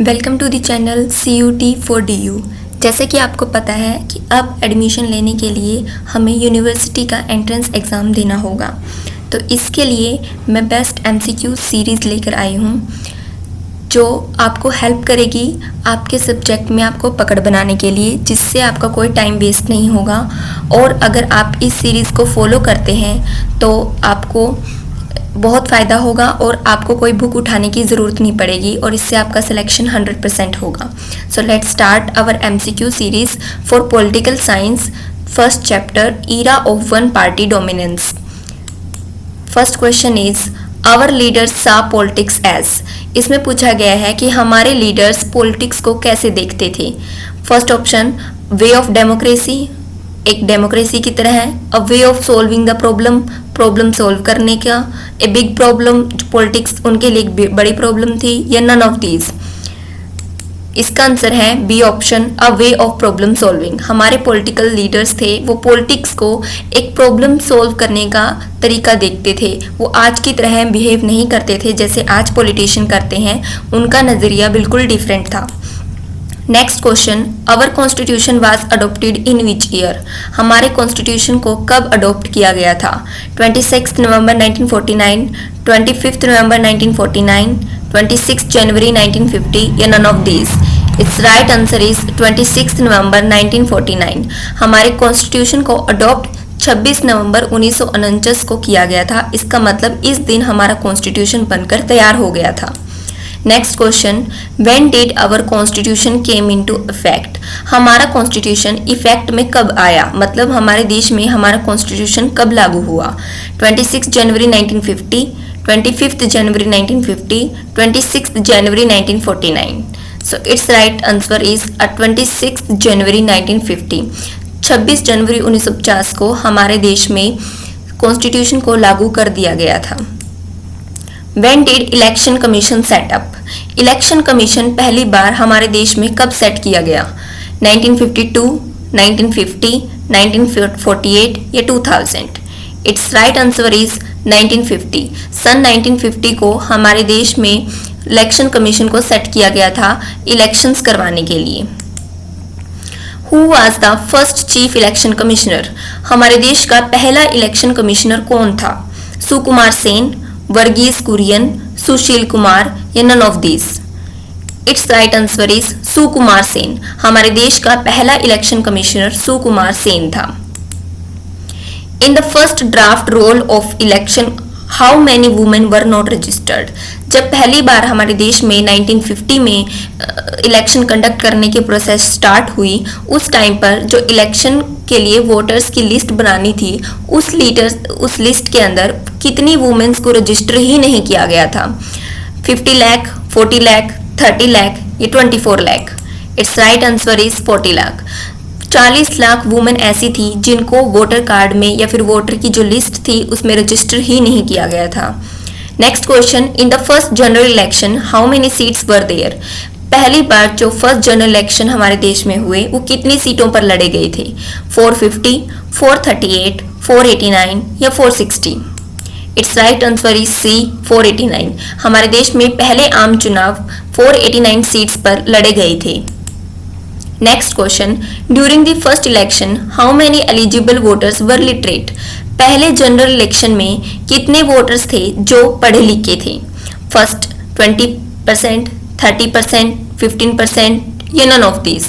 Welcome to the channel CUT4DU। जैसे कि आपको पता है कि अब एडमिशन लेने के लिए हमें यूनिवर्सिटी का एंट्रेंस एग्ज़ाम देना होगा, तो इसके लिए मैं बेस्ट MCQ सीरीज़ लेकर आई हूँ जो आपको हेल्प करेगी आपके सब्जेक्ट में आपको पकड़ बनाने के लिए, जिससे आपका कोई टाइम वेस्ट नहीं होगा। और अगर आप इस सीरीज़ को फॉलो करते हैं तो आपको बहुत फ़ायदा होगा और आपको कोई बुक उठाने की ज़रूरत नहीं पड़ेगी और इससे आपका सिलेक्शन 100% होगा। So let's start our MCQ series for political science, first chapter era of one party dominance. First question is our leaders saw politics as. इसमें पूछा गया है कि हमारे लीडर्स पॉलिटिक्स को कैसे देखते थे। First option way of democracy, एक डेमोक्रेसी की तरह है। A way of solving the problem, problem solve करने का। ए बिग प्रॉब्लम, पॉलिटिक्स उनके लिए एक बड़ी प्रॉब्लम थी, या नन ऑफ दीज। इसका आंसर है B option, a way of problem solving. हमारे पॉलिटिकल लीडर्स थे वो पॉलिटिक्स को एक प्रॉब्लम सॉल्व करने का तरीका देखते थे। वो आज की तरह बिहेव नहीं करते थे जैसे आज पॉलिटिशियन करते हैं, उनका नज़रिया बिल्कुल डिफरेंट था। Next question, our constitution was adopted in which year. हमारे कॉन्स्टिट्यूशन को कब अडोप्ट किया गया था। 26 नवंबर 1949, 25 नवंबर 1949, 26 जनवरी 1950, या none of these. It's right answer is 26 November 1949। हमारे कॉन्स्टिट्यूशन को अडोप्ट 26 नवंबर 1949 को किया गया था। इसका मतलब इस दिन हमारा कॉन्स्टिट्यूशन बनकर तैयार हो गया था। Next question, when did our constitution came into effect. हमारा कॉन्स्टिट्यूशन इफेक्ट में कब आया, मतलब हमारे देश में हमारा कॉन्स्टिट्यूशन कब लागू हुआ। 26 जनवरी 1950, 25 जनवरी 1950, 26 जनवरी 1949। So it's right answer is 26 जनवरी 1950। 26 जनवरी 1950 को हमारे देश में कॉन्स्टिट्यूशन को लागू कर दिया गया था। When did election commission setup. Election commission पहली बार हमारे देश में कब सेट किया गया। 1952, 1950, 1948 या 2000। It's right answer is 1950। सन 1950 को हमारे देश में इलेक्शन कमीशन को सेट किया गया था इलेक्शंस करवाने के लिए। Who was the first chief election commissioner. हमारे देश का पहला इलेक्शन कमिश्नर कौन था। सुकुमार सेन, वर्गीस कुरियन, सुशील कुमार, या none of these. It's right answer is Sukumar Sen. हमारे देश का पहला इलेक्शन कमिश्नर सुकुमार सेन था। In the first draft roll of election how many women were not registered. जब पहली बार हमारे देश में 1950 में इलेक्शन कंडक्ट करने की प्रोसेस स्टार्ट हुई, उस टाइम पर जो इलेक्शन के लिए वोटर्स की लिस्ट बनानी थी, उस लिस्ट के अंदर कितनी वुमेन्स को रजिस्टर ही नहीं किया गया था। 50 लाख, 40 लाख, 30 लाख, या 24 lakh. It's right answer is 40 lakh. 40 lakh women ऐसी थी जिनको वोटर कार्ड में या फिर वोटर की जो लिस्ट थी उसमें रजिस्टर ही नहीं किया गया था। Next question, in the first general election how many seats were there. पहली बार जो फर्स्ट जनरल इलेक्शन हमारे देश में हुए वो कितनी सीटों पर लड़े गए थे। 450, 438, 489, या 460। Its right answer is C 489। हमारे देश में पहले आम चुनाव 489 सीट्स पर लड़े गए थे। Next question, during the first election how many eligible voters were literate. पहले जनरल इलेक्शन में कितने वोटर्स थे जो पढ़े लिखे थे। फर्स्ट 20%, 30%, 15%, या none of these.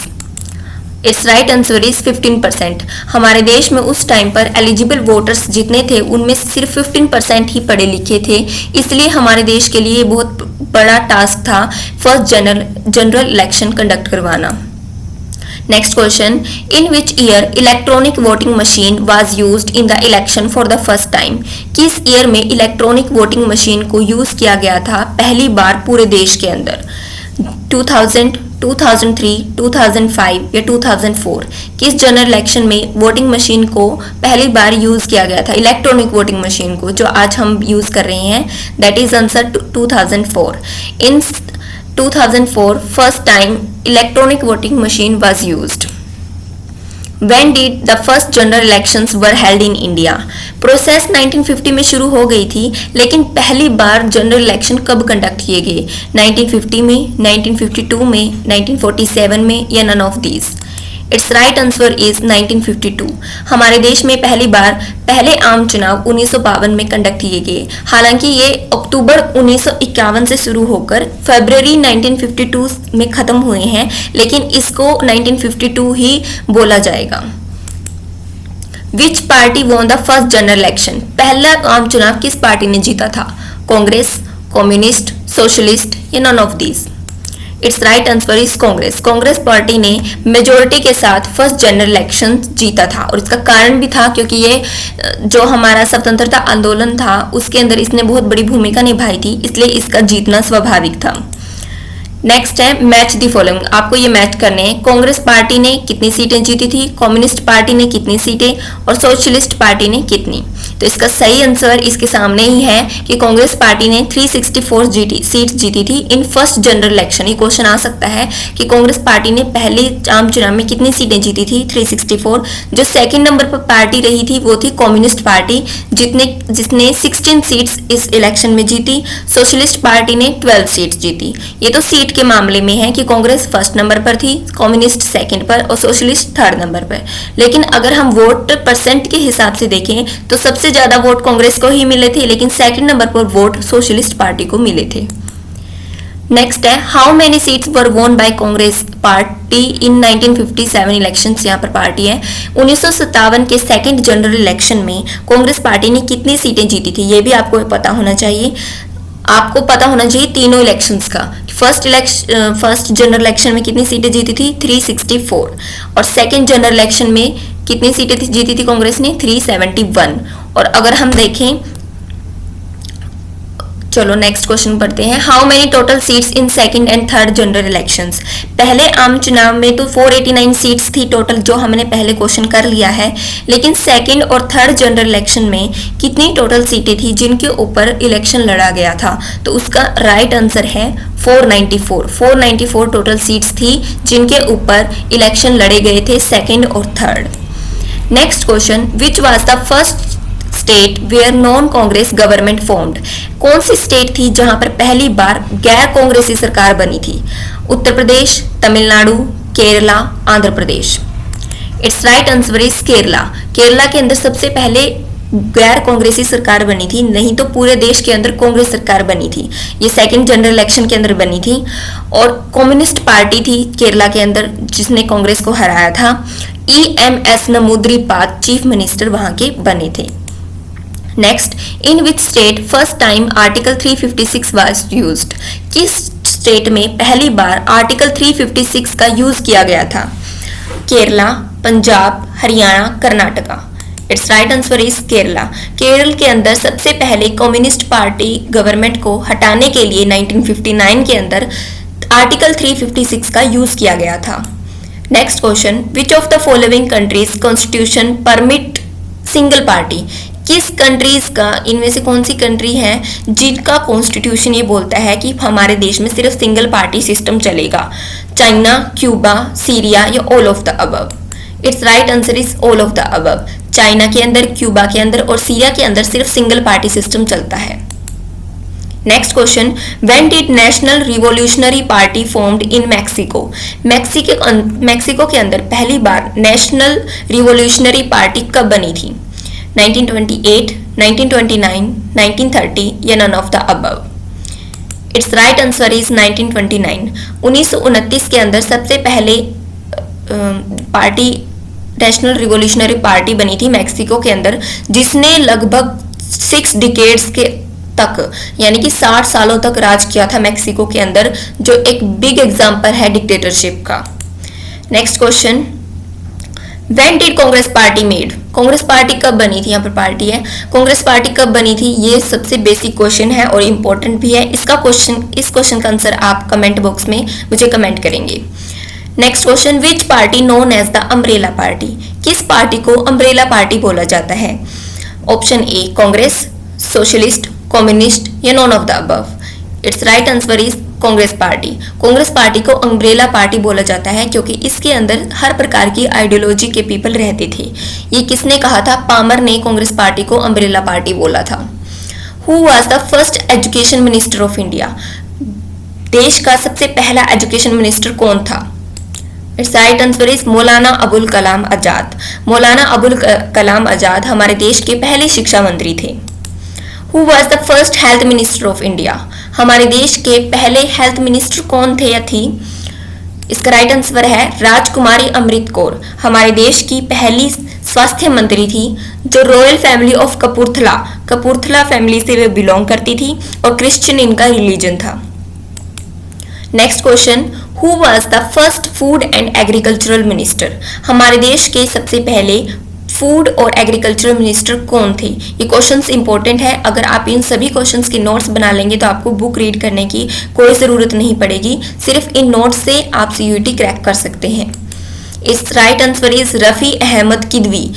It's right answer is 15%। हमारे देश में उस टाइम पर एलिजिबल वोटर्स जितने थे उनमें सिर्फ 15% ही पढ़े लिखे थे, इसलिए हमारे देश के लिए बहुत बड़ा टास्क था फर्स्ट जनरल इलेक्शन कंडक्ट करवाना। Next question, in which year electronic voting machine was used in the election for the first time. किस ईयर में इलेक्ट्रॉनिक वोटिंग मशीन को यूज किया गया था पहली बार पूरे देश के अंदर। 2000, 2003, 2005, या 2004। किस जनरल इलेक्शन में वोटिंग मशीन को पहली बार यूज किया गया था, इलेक्ट्रॉनिक वोटिंग मशीन को जो आज हम यूज कर रहे हैं। That is answer 2004। In 2004 first time electronic voting machine was used. When did the first general elections were held in India? Process 1950 में शुरू हो गई थी, लेकिन पहली बार जनरल इलेक्शन कब कंडक्ट किए गए? 1950 में, 1952 में, 1947 में या none of these? It's right answer is 1952। हमारे देश में पहले आम चुनाव 1952 में कंडक्ट किए गए। हालांकि ये अक्टूबर 1951 से शुरू होकर फरवरी 1952 में खत्म हुए हैं, लेकिन इसको 1952 ही बोला जाएगा। Which party won the first general election? पहला आम चुनाव किस पार्टी ने जीता था? कांग्रेस, कम्युनिस्ट, सोशलिस्ट या none of these? It's right answer is Congress. Congress party ने मेजोरिटी के साथ फर्स्ट जनरल इलेक्शन जीता था, और इसका कारण भी था क्योंकि ये जो हमारा स्वतंत्रता आंदोलन था उसके अंदर इसने बहुत बड़ी भूमिका निभाई थी, इसलिए इसका जीतना स्वाभाविक था। नेक्स्ट है मैच द फॉलोइंग। आपको ये मैच करने हैं। कांग्रेस पार्टी ने कितनी सीटें जीती थी, कम्युनिस्ट पार्टी ने कितनी सीटें और सोशलिस्ट पार्टी ने कितनी? तो इसका सही आंसर इसके सामने ही है कि कांग्रेस पार्टी ने 364 सीट जीती थी इन फर्स्ट जनरल इलेक्शन। ये क्वेश्चन आ सकता है कि कांग्रेस पार्टी ने पहले आम चुनाव में कितनी सीटें जीती थी? 364। जो सेकंड नंबर पर पार्टी रही थी वो थी कम्युनिस्ट पार्टी, जिसने 16 सीट्स इस इलेक्शन में जीती। सोशलिस्ट पार्टी ने 12 सीट्स जीती। ये तो सीट के मामले में है कि कांग्रेस फर्स्ट नंबर पर थी, कम्युनिस्ट सेकंड पर और सोशलिस्ट थर्ड नंबर पर। लेकिन अगर हम वोट परसेंट के हिसाब से देखें तो सबसे ज्यादा वोट कांग्रेस को ही मिले थे, लेकिन सेकंड नंबर पर वोट सोशलिस्ट पार्टी को मिले थे। नेक्स्ट है how many seats were won by Congress party in 1957 elections. यहाँ पर पार्टी है 1957 के सेकंड जनरल इलेक्शन में कांग्रेस पार्टी ने कितनी सीटें जीती थी? ये भी आपको पता होना चाहिए। आपको पता होना चाहिए तीनों इलेक्शंस का। फर्स्ट जनरल इलेक्शन में कितनी सीटें जीती थी? 364। और सेकंड जनरल इलेक्शन में कितनी सीटें जीती थी कांग्रेस ने? 371। और अगर हम देखें, चलो नेक्स्ट क्वेश्चन पढ़ते हैं। How many total seats in second and third general elections? पहले आम चुनाव में तो 489 सीट्स थी टोटल, जो हमने पहले क्वेश्चन कर लिया है। लेकिन सेकंड और थर्ड जनरल इलेक्शन में कितनी टोटल सीटें थी जिनके ऊपर इलेक्शन लड़ा गया था? तो उसका राइट आंसर है 494। 494 टोटल सीट्स थी जिनके ऊपर इलेक्शन लड़े गए थे सेकंड और third. Next question, which was the first state where non Congress government formed? कौन सी स्टेट थी जहां पर पहली बार गैर कांग्रेसी सरकार बनी थी? Uttar Pradesh, Tamil Nadu, Kerala, Andhra Pradesh? It's right answer is Kerala. Kerala के अंदर सबसे पहले गैर कांग्रेसी सरकार बनी थी, नहीं तो पूरे देश के अंदर कांग्रेस सरकार बनी थी। ये सेकंड जनरल इलेक्शन के अंदर बनी थी, और कम्युनिस्ट पार्टी थी केरला के अंदर जिसने कांग्रेस को हराया था। EMS नमूद्रीपाद चीफ मिनिस्टर वहां के बने थे। Next, in which state first time article 356 was used? किस स्टेट में पहली बार आर्टिकल 356 का यूज किया गया था? Kerala, Punjab, Haryana, Karnataka? It's right answer is Kerala. Kerala के अंदर सबसे पहले कम्युनिस्ट पार्टी गवर्नमेंट को हटाने के लिए 1959 के अंदर आर्टिकल 356 का यूज किया गया था। Next question, which of the following countries constitution permit single party? किस कंट्रीज का, इनमें से कौन सी कंट्री है जिनका कॉन्स्टिट्यूशन ये बोलता है कि हमारे देश में सिर्फ सिंगल पार्टी सिस्टम चलेगा? चाइना, क्यूबा, सीरिया या all of the above? It's right answer is all of the above. China के अंदर, क्यूबा के अंदर और सीरिया के अंदर सिर्फ सिंगल पार्टी सिस्टम चलता है। Next question, when did national revolutionary party formed in Mexico? Mexico के अंदर पहली बार नेशनल रिवॉल्यूशनरी पार्टी कब बनी थी? 1928, 1929, 1930 या none of the above? It's right answer is 1929। 1929 के अंदर सबसे पहले पार्टी नेशनल रिवॉल्यूशनरी पार्टी बनी थी मैक्सिको के अंदर, जिसने लगभग 6 डिकेड्स के तक यानी कि 60 सालों तक राज किया था मैक्सिको के अंदर, जो एक बिग एग्जाम्पल है डिक्टेटरशिप का। Next question, when did Congress party made? Congress party कब बनी थी? यहाँ पर पार्टी है, कांग्रेस पार्टी कब बनी थी? ये सबसे बेसिक क्वेश्चन है और इम्पोर्टेंट भी है। इस क्वेश्चन का आंसर आप कमेंट बॉक्स में मुझे कमेंट करेंगे। Next question, which party known as the umbrella party? किस पार्टी को अम्ब्रेला पार्टी बोला जाता है? Option A Congress, socialist, communist या none of the above? It's right answer is Congress party. Congress party को अम्ब्रेला पार्टी बोला जाता है क्योंकि इसके अंदर हर प्रकार की आइडियोलॉजी के पीपल रहते थे। ये किसने कहा था? पामर ने कांग्रेस पार्टी को अम्ब्रेला पार्टी बोला था। Who was the first education minister of India? देश का सबसे पहला एजुकेशन मिनिस्टर कौन था? It's right answer is Maulana Abul Kalam Azad. Maulana Abul Kalam Azad हमारे देश के पहले शिक्षा मंत्री थे। Who was the first health minister of India? हमारे देश के पहले हेल्थ मिनिस्टर कौन थे या थी? इसका राइट आंसर है राजकुमारी अमृत कौर। हमारे देश की पहली स्वास्थ्य मंत्री थी जो royal family of Kapurthala family से वे बिलोंग करती थी और क्रिश्चियन इनका रिलीजन था। Next question, who was the first food and agricultural minister? हमारे देश के सबसे पहले फूड और एग्रीकल्चरल मिनिस्टर कौन थे? ये क्वेश्चंस इंपॉर्टेंट है। अगर आप इन सभी क्वेश्चंस के नोट्स बना लेंगे तो आपको बुक रीड करने की कोई ज़रूरत नहीं पड़ेगी। सिर्फ इन नोट्स से आप CUET क्रैक कर सकते हैं। इस right answer is Rafi Ahmed Kidwai.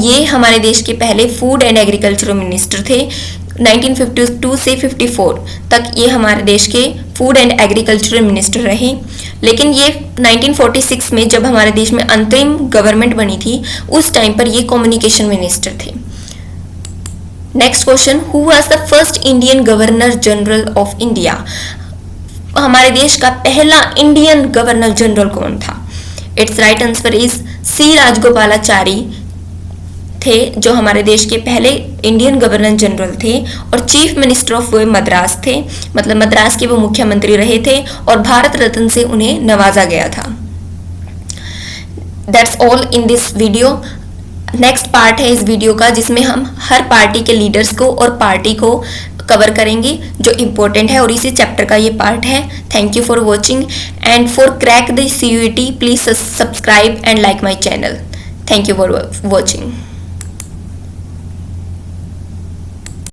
ये हमारे देश के पहले फूड एंड एग्रीकल्चरल मिनिस्टर थे। 1952 से 54 तक ये हमारे देश के फूड एंड एग्रीकल्चरल मिनिस्टर रहे। लेकिन ये 1946 में जब हमारे देश में अंतरिम गवर्नमेंट बनी थी उस टाइम पर ये कम्युनिकेशन मिनिस्टर थे। Next question, who was the first Indian governor general of India? हमारे देश का पहला इंडियन गवर्नर जनरल कौन था? It's right answer is C Rajagopalachari थे जो हमारे देश के पहले इंडियन गवर्नर जनरल थे और चीफ मिनिस्टर ऑफ मद्रास थे। मतलब मद्रास के वो मुख्यमंत्री रहे थे और भारत रत्न से उन्हें नवाजा गया था। That's all in this video. Next part है इस वीडियो का जिसमें हम हर पार्टी के लीडर्स को और पार्टी को कवर करेंगे जो इम्पोर्टेंट है और इसी चैप्टर का ये पार्ट है। Thank you for watching and for crack the CUET please subscribe and like my channel. Thank you for watching.